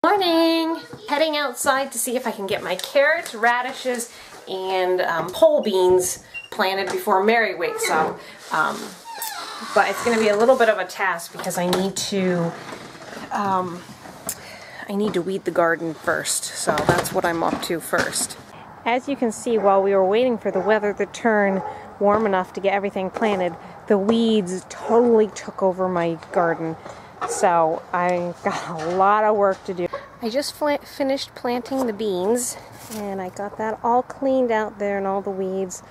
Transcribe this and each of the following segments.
Morning! Heading outside to see if I can get my carrots, radishes, and pole beans planted before Mary wakes up. But it's going to be a little bit of a task because I need to weed the garden first. So that's what I'm up to first. As you can see, while we were waiting for the weather to turn warm enough to get everything planted, the weeds totally took over my garden. So I got a lot of work to do. I just finished planting the beans and I got that all cleaned out there and all the weeds.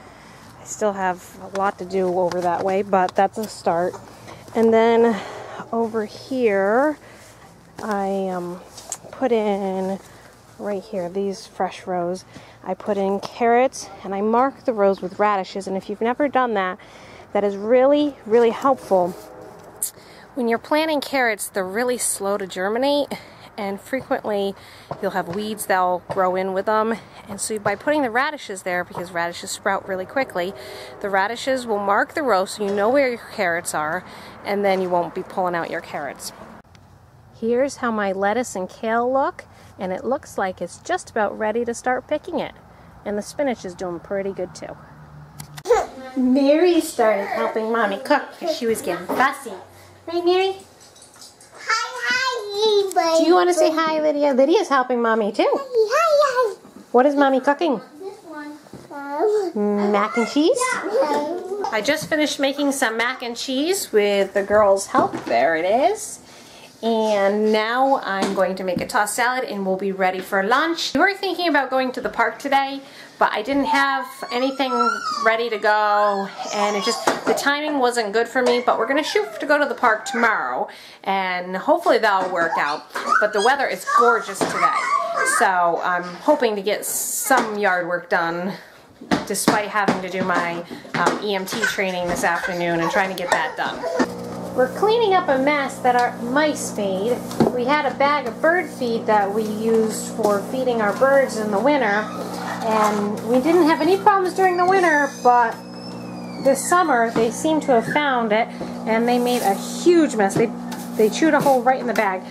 I still have a lot to do over that way, but that's a start. And then over here I put in right here these fresh rows. I put in carrots and I mark the rows with radishes, and if you've never done that, that is really, really helpful. When you're planting carrots, they're really slow to germinate, and frequently you'll have weeds that'll grow in with them. And so by putting the radishes there, because radishes sprout really quickly, the radishes will mark the row so you know where your carrots are, and then you won't be pulling out your carrots. Here's how my lettuce and kale look, and it looks like it's just about ready to start picking it. And the spinach is doing pretty good too. Mary started helping Mommy cook because she was getting fussy. Right, Mary? Hi, buddy. Do you want to say hi, Lydia? Lydia's helping Mommy too. Hi. What is Mommy cooking? This one. Mac and cheese? Yeah. I just finished making some mac and cheese with the girls' help. There it is. And now I'm going to make a tossed salad and we'll be ready for lunch. We were thinking about going to the park today, but I didn't have anything ready to go, and the timing wasn't good for me, but we're gonna shoot to go to the park tomorrow and hopefully that'll work out. But the weather is gorgeous today, so I'm hoping to get some yard work done despite having to do my EMT training this afternoon and trying to get that done. We're cleaning up a mess that our mice made. We had a bag of bird feed that we used for feeding our birds in the winter, and we didn't have any problems during the winter, but this summer they seem to have found it and they made a huge mess. They chewed a hole right in the bag.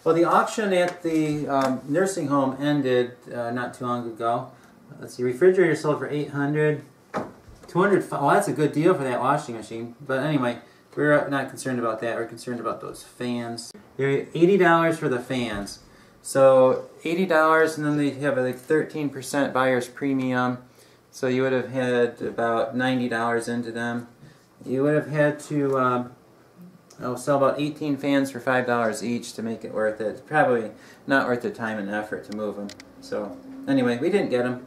Well, the auction at the nursing home ended not too long ago. Let's see, refrigerator sold for $800. $200. Well, that's a good deal for that washing machine. But anyway, we're not concerned about that. We're concerned about those fans. They're $80 for the fans. So $80, and then they have a 13% buyer's premium. So you would have had about $90 into them. You would have had to sell about 18 fans for $5 each to make it worth it. It's probably not worth the time and effort to move them. So anyway, we didn't get them.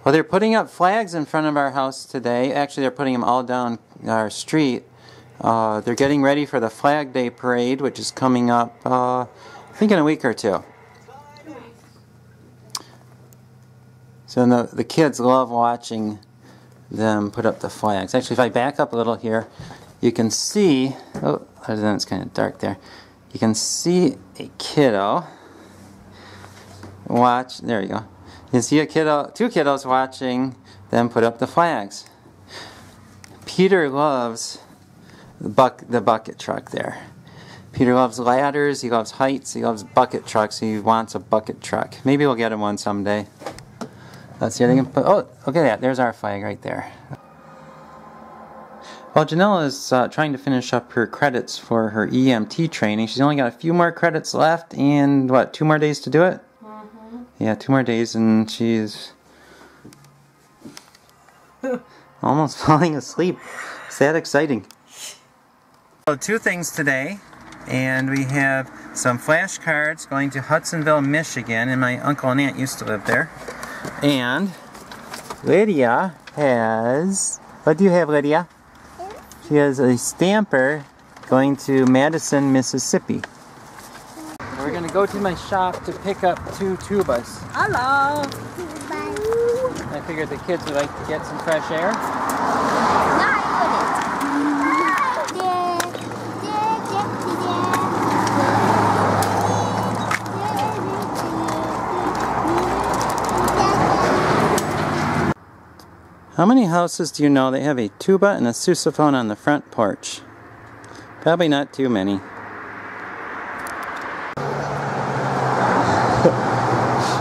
Well, they're putting up flags in front of our house today. Actually, they're putting them all down our street. They're getting ready for the Flag Day Parade, which is coming up, I think in a week or two. So the kids love watching them put up the flags. Actually, if I back up a little here, you can see, oh, other than it's kind of dark there, you can see a kiddo watch, there you go. You can see a kiddo, two kiddos watching them put up the flags. Peter loves the bucket truck there. Peter loves ladders, he loves heights, he loves bucket trucks, he wants a bucket truck. Maybe we'll get him one someday. Let's see, oh, look at that, there's our flag right there. Well, Janelle is trying to finish up her credits for her EMT training. She's only got a few more credits left and, what, 2 more days to do it? Yeah, 2 more days and she's almost falling asleep. Is that exciting? So 2 things today, and we have some flashcards going to Hudsonville, Michigan, and my uncle and aunt used to live there. And Lydia has, what do you have, Lydia? She has a stamper going to Madison, Mississippi. We're going to go to my shop to pick up 2 tubas. Hello! I figured the kids would like to get some fresh air. How many houses do you know that have a tuba and a sousaphone on the front porch? Probably not too many.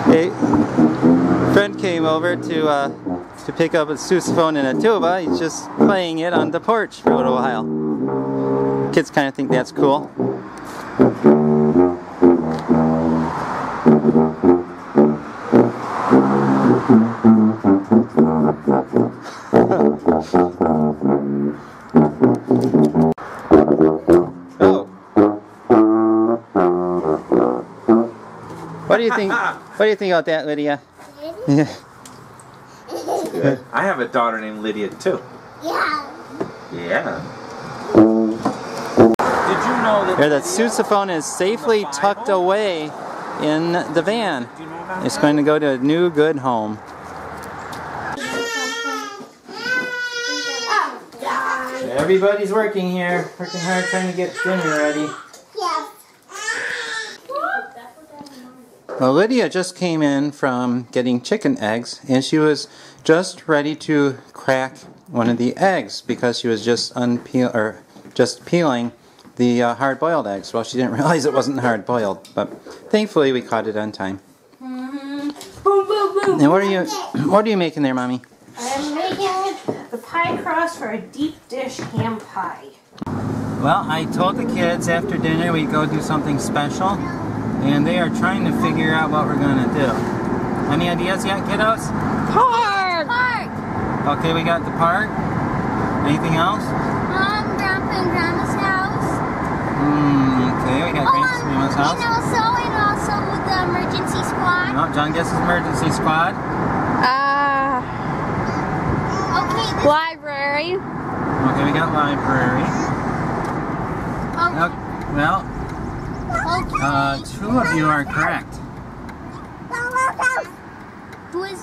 A friend came over to pick up a sousaphone and a tuba. He's just playing it on the porch for a little while. Kids kind of think that's cool. Oh. What do you think? What do you think about that, Lydia? Yeah. I have a daughter named Lydia too. Yeah. Yeah. Did you know that? Here, the sousaphone is safely tucked away in the van. Do you know about It's going to go to a new good home. Everybody's working here, working hard trying to get dinner ready. Yes. Well, Lydia just came in from getting chicken eggs, and she was just ready to crack one of the eggs because she was just peeling the hard-boiled eggs. Well, she didn't realize it wasn't hard-boiled, but thankfully we caught it on time. Boom, boom, boom. And what are you making there, Mommy? I'm making the pie crust for a deep dish ham pie. Well, I told the kids after dinner we'd go do something special, and they are trying to figure out what we're going to do. Any ideas yet, kiddos? Park! Okay, we got the park. Anything else? Grandpa and Grandma's house. Okay, we got Grandpa's and Grandma's house. And also with the emergency squad. No, John guesses emergency squad. Okay. Library. Okay, we got library. Well, two of you are correct.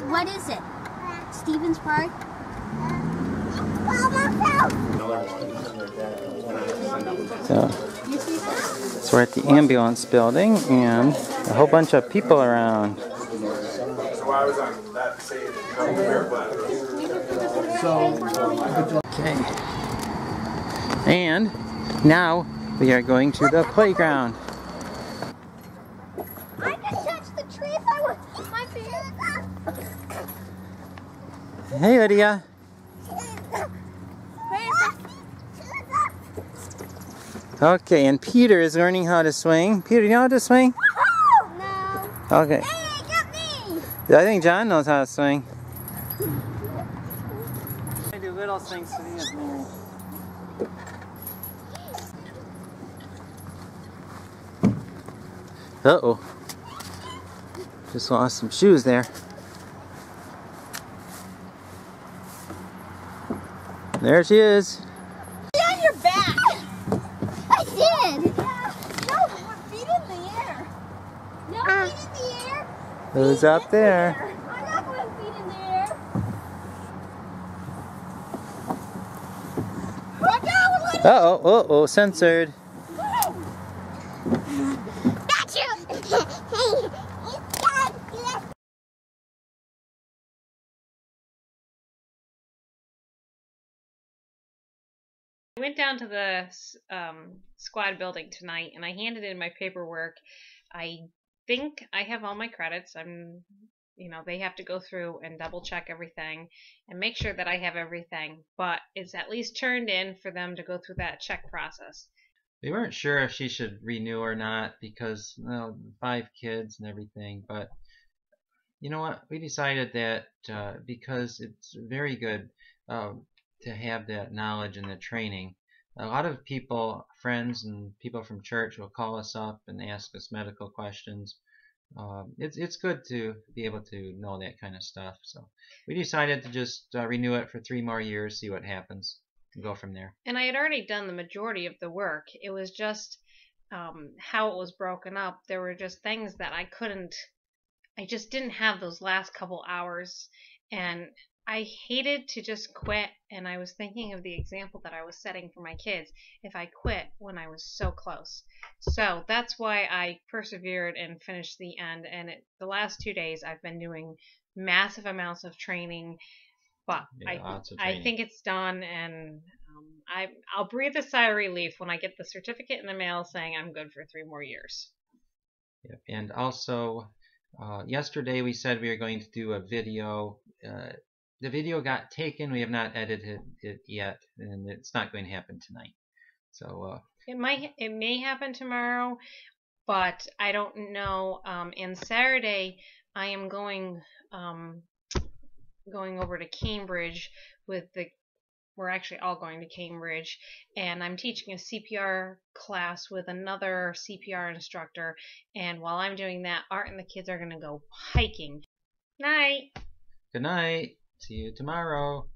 What is it? Stevens Park? So we're at the ambulance building, and a whole bunch of people around. Okay. And now we are going to the playground. I can touch the tree if I want my fingers. Hey, Lydia. Okay, and Peter is learning how to swing. Peter, you know how to swing? No. Okay. Hey, get me. I think John knows how to swing. I do little things to these. Uh-oh. Just lost some shoes there. There she is. Get on your back. I did. No, feet in the air. No, feet in the air. Who's up there? I'm not going feet in the air. Watch out! Uh-oh, censored. Got you! I went down to the squad building tonight, and I handed in my paperwork. I think I have all my credits. They have to go through and double check everything and make sure that I have everything, but it's at least turned in for them to go through that check process. We weren't sure if she should renew or not because, 5 kids and everything, but you know what? We decided that because it's very good to have that knowledge and the training. A lot of people, friends and people from church will call us up and ask us medical questions. It's good to be able to know that kind of stuff. So we decided to just renew it for 3 more years, see what happens, and go from there. And I had already done the majority of the work. It was just how it was broken up. There were just things that I just didn't have those last couple hours, and I hated to just quit, and I was thinking of the example that I was setting for my kids if I quit when I was so close. So that's why I persevered and finished the end, and the last 2 days I've been doing massive amounts of training, but Yeah, I think it's done, and I'll breathe a sigh of relief when I get the certificate in the mail saying I'm good for 3 more years. Yep. And also Yesterday we said we were going to do a video. The video got taken. We have not edited it yet, and it's not going to happen tonight. So it may happen tomorrow, but I don't know. And Saturday I am going over to Cambridge with we're actually all going to Cambridge, and I'm teaching a CPR class with another CPR instructor, and while I'm doing that, Art and the kids are going to go hiking. Night. good night. See you tomorrow.